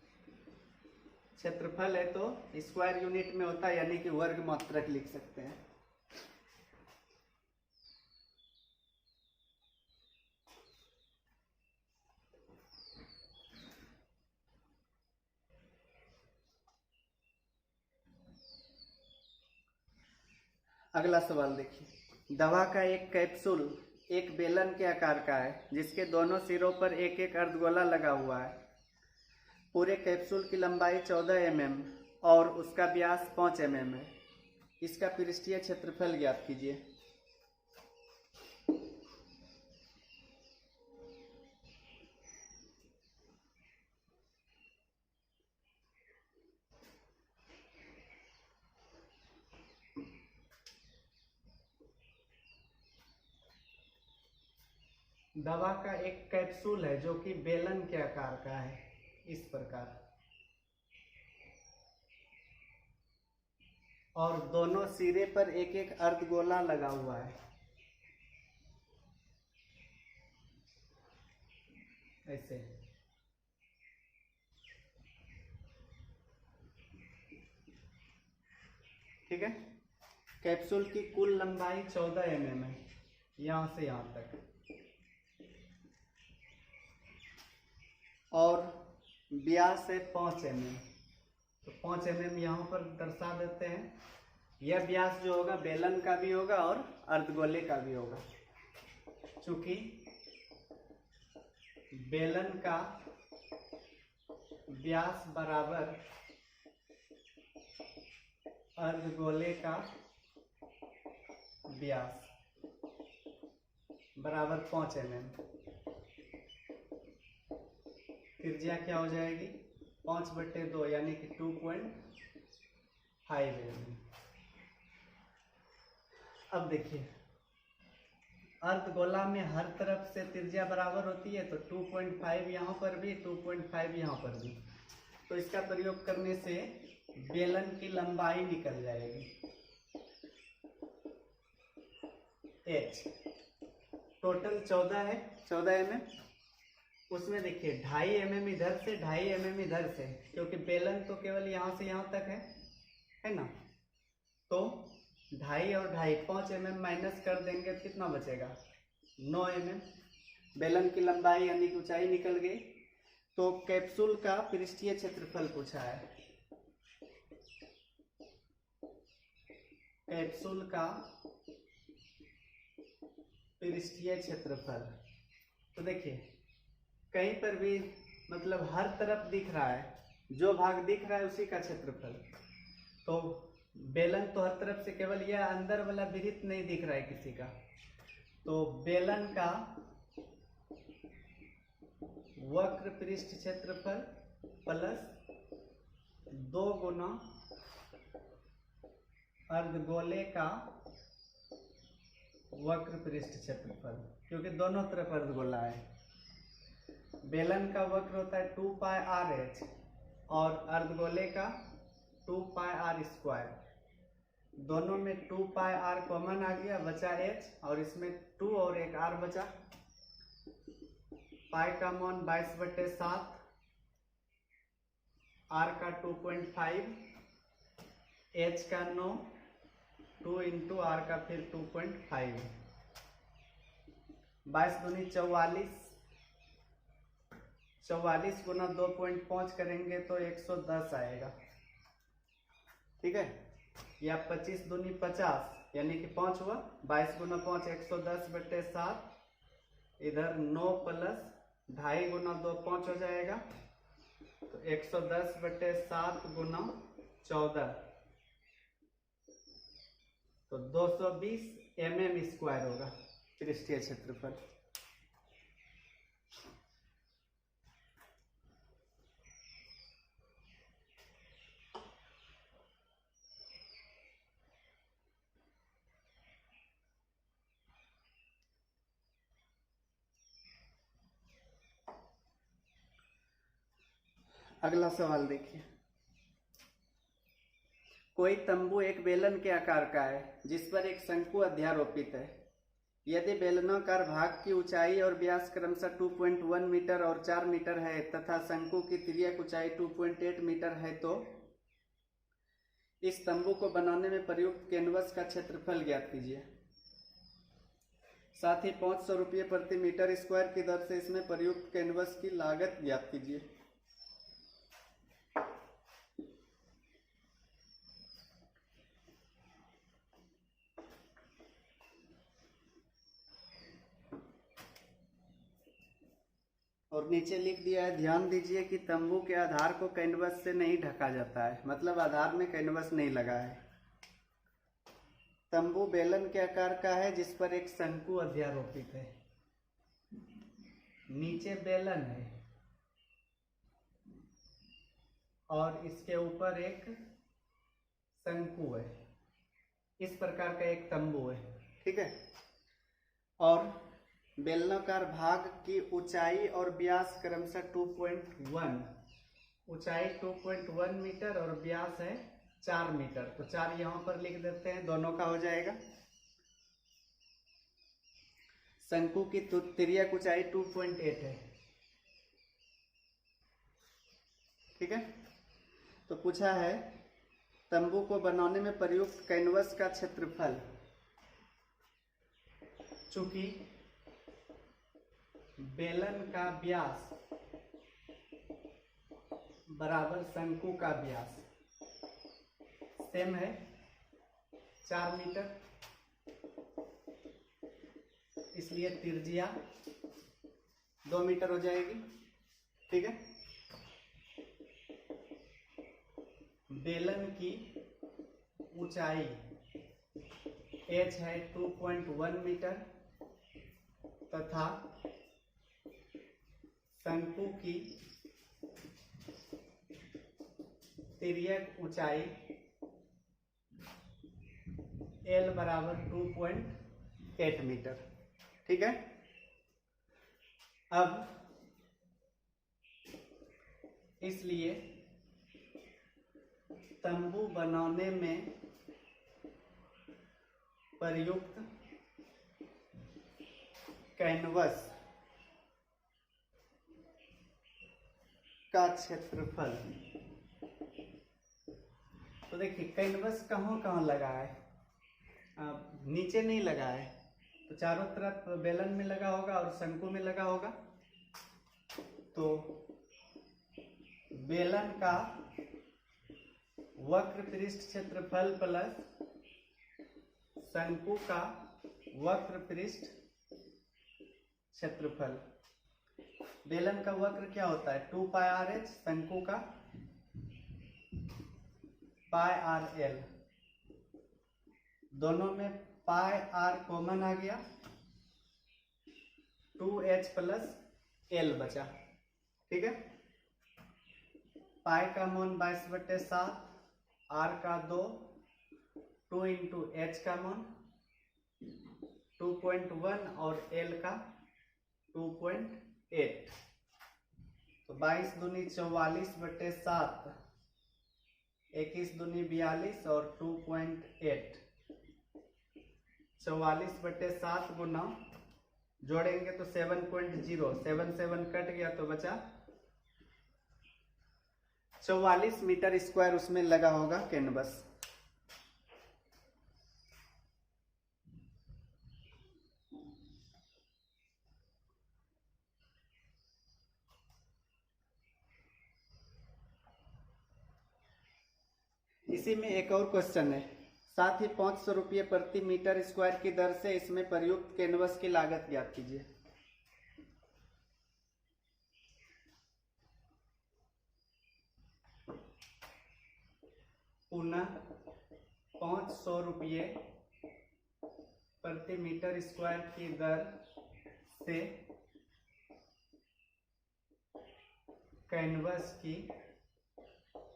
क्षेत्रफल है तो स्क्वायर यूनिट में होता है, यानी कि वर्ग मात्रक लिख सकते हैं। अगला सवाल देखिए, दवा का एक कैप्सूल एक बेलन के आकार का है, जिसके दोनों सिरों पर एक एक अर्धगोला लगा हुआ है। पूरे कैप्सूल की लंबाई 14 mm और उसका व्यास 5 mm है। इसका पृष्ठीय क्षेत्रफल ज्ञात कीजिए। दवा का एक कैप्सूल है जो कि बेलन के आकार का है, इस प्रकार, और दोनों सिरे पर एक एक अर्धगोला लगा हुआ है, ऐसे। ठीक है, कैप्सूल की कुल लंबाई 14 mm है, यहां से यहां तक, और व्यास है 5 mm, तो 5 mm यहाँ पर दर्शा देते हैं। यह व्यास जो होगा बेलन का भी होगा और अर्धगोले का भी होगा। चूंकि बेलन का व्यास बराबर अर्धगोले का व्यास बराबर 5 mm, त्रिज्या क्या हो जाएगी? 5/2 यानी कि 2.5 mm। अब देखिए, अर्धगोला में हर तरफ से त्रिज्या बराबर होती है, तो 2.5 यहाँ पर भी, 2.5 यहाँ पर भी, तो इसका प्रयोग करने से बेलन की लंबाई निकल जाएगी h। टोटल 14 है, 14 mm, उसमें देखिए 2.5 mm इधर से, 2.5 mm इधर से, क्योंकि बेलन तो केवल यहाँ से यहाँ तक है ना, तो 2.5 और 2.5 5 mm माइनस कर देंगे तो कितना बचेगा? 9 mm। बेलन की लंबाई यानी कि ऊंचाई निकल गई, तो कैप्सूल का पृष्ठीय क्षेत्रफल पूछा है। कैप्सूल का पृष्ठीय क्षेत्रफल, तो देखिए कहीं पर भी मतलब हर तरफ दिख रहा है, जो भाग दिख रहा है उसी का क्षेत्रफल। तो बेलन तो हर तरफ से, केवल यह अंदर वाला वृत्त नहीं दिख रहा है किसी का। तो बेलन का वक्र पृष्ठ क्षेत्रफल प्लस 2 गुना अर्धगोले का वक्र पृष्ठ क्षेत्रफल, क्योंकि दोनों तरफ अर्धगोला है। बेलन का वक्र होता है 2 पाई आर एच और अर्धगोले का 2 पाई आर स्क्वायर। दोनों में 2 पाई आर कॉमन आ गया, बचा एच, और इसमें 2 और एक आर बचा। पाई का मान 22/7, आर का 2.5, एच का 9, 2 इंटू आर का फिर 2.5, 22 दूनी 44, 44 गुना 2.5 करेंगे तो 110 आएगा। ठीक है, या 25 दूनी 50, यानी कि 5 हुआ, 22 गुना 5 110/7, इधर 9 प्लस 2.5 गुना 2 5 हो जाएगा, तो 110/7 गुना 14, तो 220 mm स्क्वायर होगा पृष्ठीय क्षेत्रफल। अगला सवाल देखिए, कोई तंबू एक बेलन के आकार का है जिस पर एक शंकु अध्यारोपित है। यदि बेलनाकार भाग की ऊंचाई और व्यास क्रमशः 2.1 मीटर और 4 मीटर है तथा शंकु की तिर्यक ऊंचाई 2.8 मीटर है, तो इस तंबू को बनाने में प्रयुक्त कैनवस का क्षेत्रफल ज्ञात कीजिए। साथ ही 500 रुपये प्रति मीटर स्क्वायर की दर से इसमें प्रयुक्त कैनवस की लागत ज्ञात कीजिए। और नीचे लिख दिया है, ध्यान दीजिए कि तंबू के आधार को कैनवस से नहीं ढका जाता है, मतलब आधार में कैनवस नहीं लगा है। तंबू बेलन के आकार का है जिस पर एक शंकु अध्यारोपित है। नीचे बेलन है और इसके ऊपर एक शंकु है। इस प्रकार का एक तंबू है, ठीक है। और बेलनाकार भाग की ऊंचाई और व्यास क्रमशः 2.1, ऊंचाई 2.1 मीटर और व्यास है 4 मीटर, तो 4 यहां पर लिख देते हैं, दोनों का हो जाएगा। शंकु की तिर्यक ऊंचाई 2.8 है, ठीक है। तो पूछा है तंबू को बनाने में प्रयुक्त कैनवस का क्षेत्रफल। चूंकि बेलन का व्यास बराबर शंकु का व्यास सेम है 4 मीटर, इसलिए त्रिज्या 2 मीटर हो जाएगी, ठीक है। बेलन की ऊंचाई h है 2.1 मीटर तथा शंकु की तिर्यक ऊंचाई L बराबर 2.8 मीटर, ठीक है। अब इसलिए तंबू बनाने में प्रयुक्त कैनवस का क्षेत्रफल। तो देखिए कैनवस कहाँ कहाँ लगा है, नीचे नहीं लगा है, तो चारों तरफ बेलन में लगा होगा और शंकु में लगा होगा। तो बेलन का वक्र पृष्ठ क्षेत्रफल प्लस शंकु का वक्र पृष्ठ क्षेत्रफल। बेलन का वक्र क्या होता है? 2πr/h, शंकु का πr/l। दोनों में πr कॉमन आ गया, 2h प्लस l बचा। ठीक है, पाई का मान 22/7, r का 2, 2 इंटू h का मान 2.1 और l का 2.8। तो 22 दूनी 44/7, 21 दूनी 42 और 2.8। 44/7 गुना जोड़ेंगे तो 7.0, 7 कट गया तो बचा 44 मीटर स्क्वायर उसमें लगा होगा कैनवस। इसी में एक और क्वेश्चन है, साथ ही 500 रुपये प्रति मीटर स्क्वायर की दर से इसमें प्रयुक्त कैनवस की लागत ज्ञात कीजिए। पुनः 500 रुपये प्रति मीटर स्क्वायर की दर से कैनवस की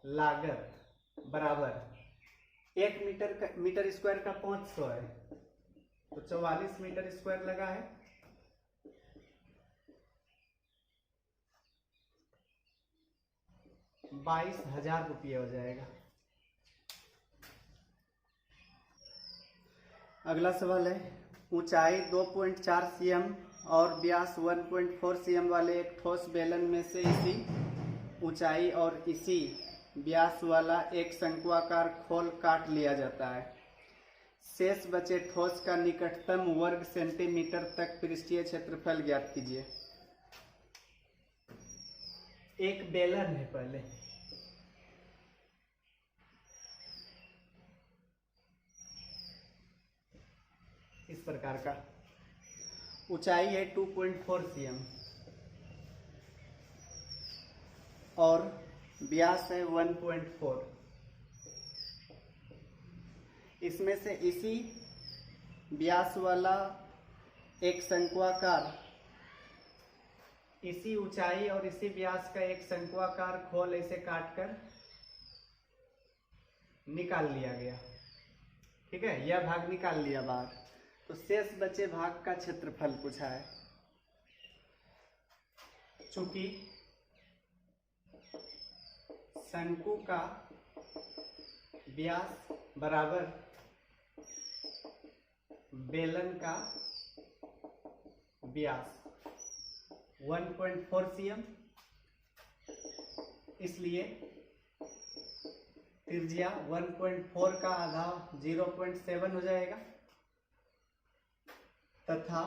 लागत बराबर 1 मीटर स्क्वायर का 500 है, तो 44 मीटर स्क्वायर लगा है, 22,000 रुपये हो जाएगा। अगला सवाल है, ऊंचाई 2.4 cm और व्यास 1.4 cm वाले एक ठोस बेलन में से इसी ऊंचाई और इसी व्यास वाला एक शंक्वाकार खोल काट लिया जाता है। शेष बचे ठोस का निकटतम वर्ग सेंटीमीटर तक पृष्ठीय क्षेत्रफल ज्ञात कीजिए। एक बेलन है, पहले इस प्रकार का, ऊंचाई है 2.4 cm और व्यास है 1.4। इसमें से इसी व्यास वाला एक शंक्वाकार, इसी ऊंचाई और इसी व्यास का एक शंक्वाकार खोल ऐसे काटकर निकाल लिया गया। ठीक है, यह भाग निकाल लिया बाहर, तो शेष बचे भाग का क्षेत्रफल पूछा है। चूंकि शंकु का व्यास बराबर बेलन का व्यास 1.4 cm, इसलिए त्रिज्या 1.4 का आधा 0.7 हो जाएगा, तथा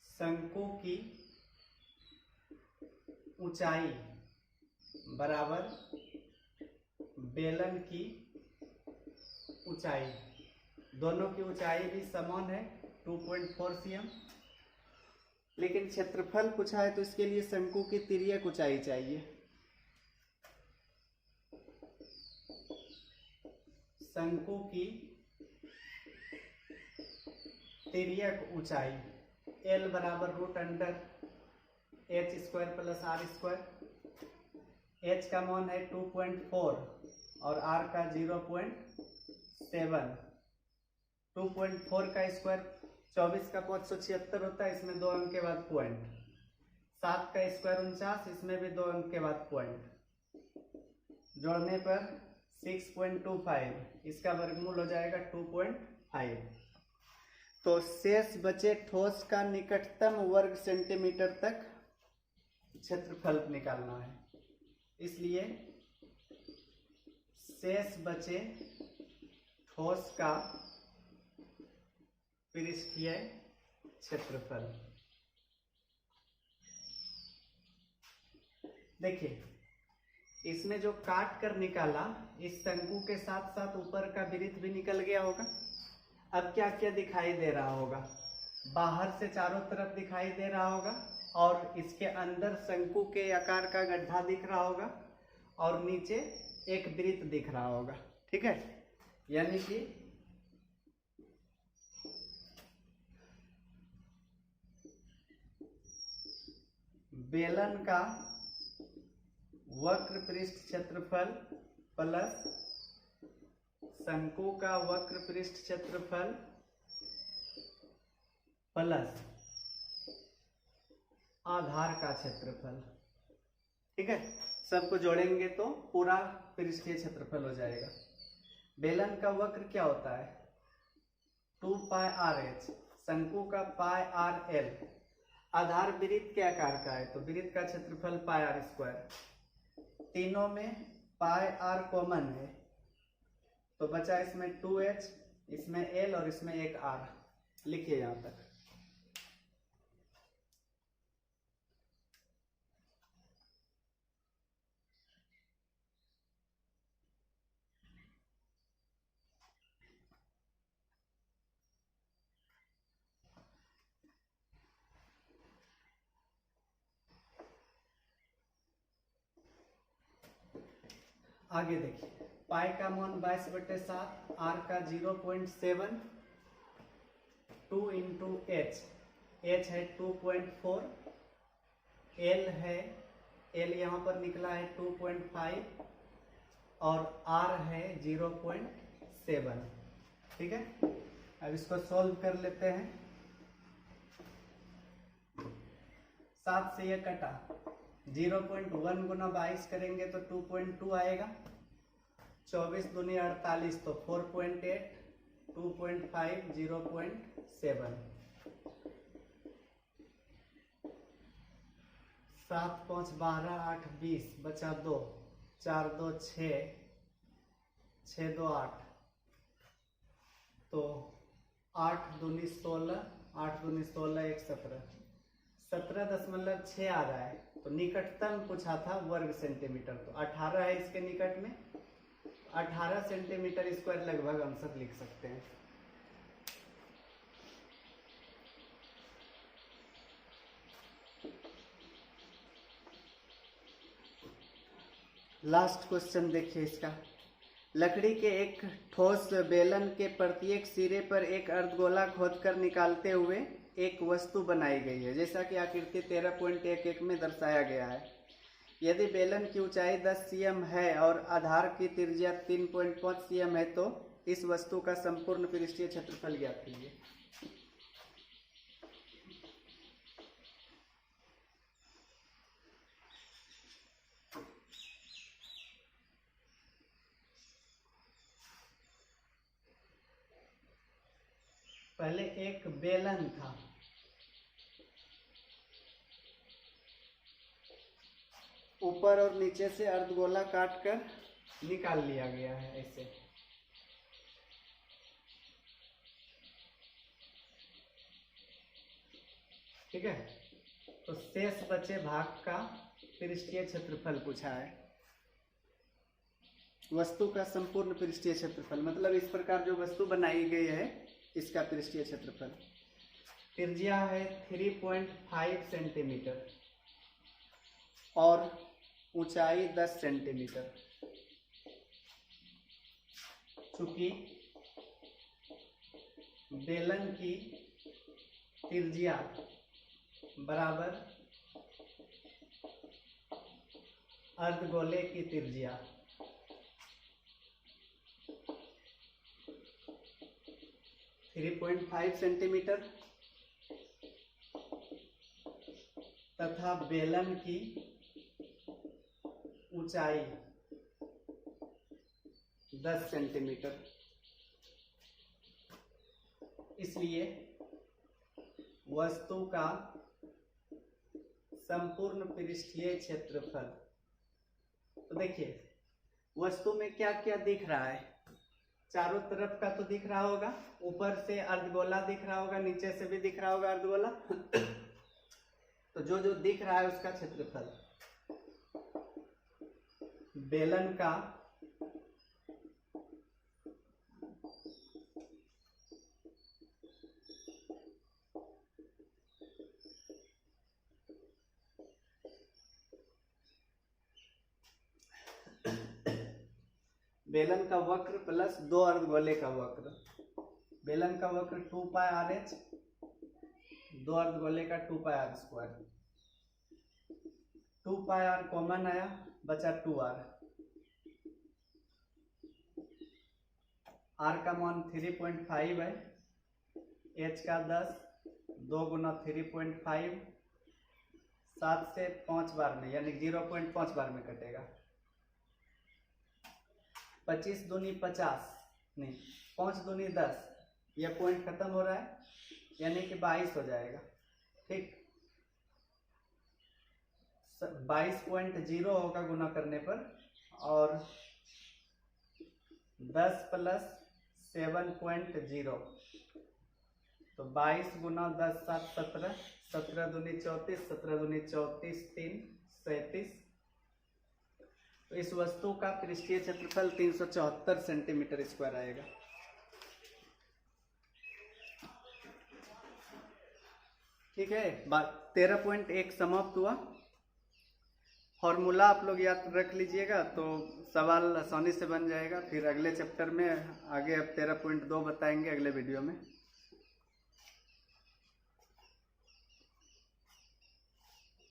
शंकु की ऊंचाई बराबर बेलन की ऊंचाई, दोनों की ऊंचाई भी समान है 2.4 cm, लेकिन क्षेत्रफल पूछा है तो इसके लिए शंकु की तिर्यक ऊंचाई चाहिए। शंकु की तिर्यक ऊंचाई L बराबर √h² प्लस r²। h का मान है 2.4 और r का 0.7। 2.4 का स्क्वायर 24 का 576 होता है, इसमें 2 अंक के बाद पॉइंट। 7 का स्क्वायर 49, इसमें भी 2 अंक के बाद पॉइंट। जोड़ने पर 6.25, इसका वर्गमूल हो जाएगा 2.5। तो शेष बचे ठोस का निकटतम वर्ग सेंटीमीटर तक क्षेत्रफल निकालना है, इसलिए शेष बचे ठोस का पृष्ठीय क्षेत्रफल। देखिए इसमें जो काट कर निकाला, इस शंकु के साथ साथ ऊपर का वृत्त भी निकल गया होगा। अब क्या क्या दिखाई दे रहा होगा, बाहर से चारों तरफ दिखाई दे रहा होगा, और इसके अंदर शंकु के आकार का गड्ढा दिख रहा होगा, और नीचे एक वृत्त दिख रहा होगा। ठीक है, यानी कि बेलन का वक्र पृष्ठ क्षेत्रफल प्लस शंकु का वक्र पृष्ठ क्षेत्रफल प्लस आधार का क्षेत्रफल। ठीक है, सबको जोड़ेंगे तो पूरा पृष्ठीय क्षेत्रफल हो जाएगा। बेलन का वक्र क्या होता है, 2πrh, शंकु का πrl, आधार वृत्त के आकार का है तो वृत्त का क्षेत्रफल πr²। तीनों में πr कॉमन है तो बचा इसमें 2h, इसमें l और इसमें एक r। लिखिए यहां तक। आगे देखिए, पाई का मान 22/7, आर का 0.7, 2 इंटू एच, एच है 2.4, एल है, एल यहाँ पर निकला है 2.5 और आर है 0.7। ठीक है, अब इसको सॉल्व कर लेते हैं। 7 से यह कटा, 0.1 गुना 22 करेंगे तो 2.2 आएगा, 24 दूनी 48 तो 4.8, 2.5, 0.7, 7 5 12 8 20, बचा 2, 4 2 6, 6 2 8, तो 8 दूनी 16, 8 दूनी 16 1 17, 17.6 आ रहा है। तो निकटतम पूछा था वर्ग सेंटीमीटर, तो 18 है इसके निकट में, 18 सेंटीमीटर स्क्वायर लगभग हम सब लिख सकते हैं। लास्ट क्वेश्चन देखिए इसका। लकड़ी के एक ठोस बेलन के प्रत्येक सिरे पर एक अर्धगोला खोदकर निकालते हुए एक वस्तु बनाई गई है, जैसा कि आकृति 13.11 में दर्शाया गया है। यदि बेलन की ऊंचाई 10 cm है और आधार की त्रिज्या 3.5 cm है तो इस वस्तु का संपूर्ण पृष्ठीय क्षेत्रफल ज्ञात कीजिए। पहले एक बेलन था, ऊपर और नीचे से अर्धगोला काट कर निकाल लिया गया है ऐसे। ठीक है, तो शेष बचे भाग का पृष्ठीय क्षेत्रफल पूछा है। वस्तु का संपूर्ण पृष्ठीय क्षेत्रफल मतलब इस प्रकार जो वस्तु बनाई गई है इसका पृष्ठीय क्षेत्रफल। त्रिज्या है 3.5 सेंटीमीटर और ऊंचाई 10 सेंटीमीटर। चूंकि बेलन की त्रिज्या बराबर अर्धगोले की त्रिज्या, थ्री 3.5 सेंटीमीटर तथा बेलन की ऊंचाई 10 सेंटीमीटर, इसलिए वस्तु का संपूर्ण पृष्ठीय क्षेत्रफल। तो देखिए वस्तु में क्या क्या दिख रहा है, चारों तरफ का तो दिख रहा होगा, ऊपर से अर्धगोला दिख रहा होगा, नीचे से भी दिख रहा होगा अर्धगोला। तो जो जो दिख रहा है उसका क्षेत्रफल। बेलन का वक्र प्लस 2 अर्धगोले का वक्र। बेलन का वक्र 2 पाई आर एच, 2 अर्धगोले का 2 pi r square. 2 pi r common आया, बचा 2 आर। आर का मान 3.5 है, एच का 10, 2 गुना 3.5, 7 से 5 बार में यानी 0.5 बार में कटेगा। 25 दूनी 50, नहीं 5 दूनी 10, यह पॉइंट खत्म हो रहा है यानी कि 22 हो जाएगा। ठीक, 22.0 होगा गुना करने पर, और 10 प्लस 7.0, तो 22 गुना 10 7 17, 17 दूनी 34, 17 दूनी 34, 3 37। तो इस वस्तु का पृष्ठीय क्षेत्रफल 374 सेंटीमीटर स्क्वायर आएगा। ठीक है, 13.1 समाप्त हुआ। फॉर्मूला आप लोग याद रख लीजिएगा तो सवाल आसानी से बन जाएगा। फिर अगले चैप्टर में आगे अब 13.2 बताएंगे अगले वीडियो में।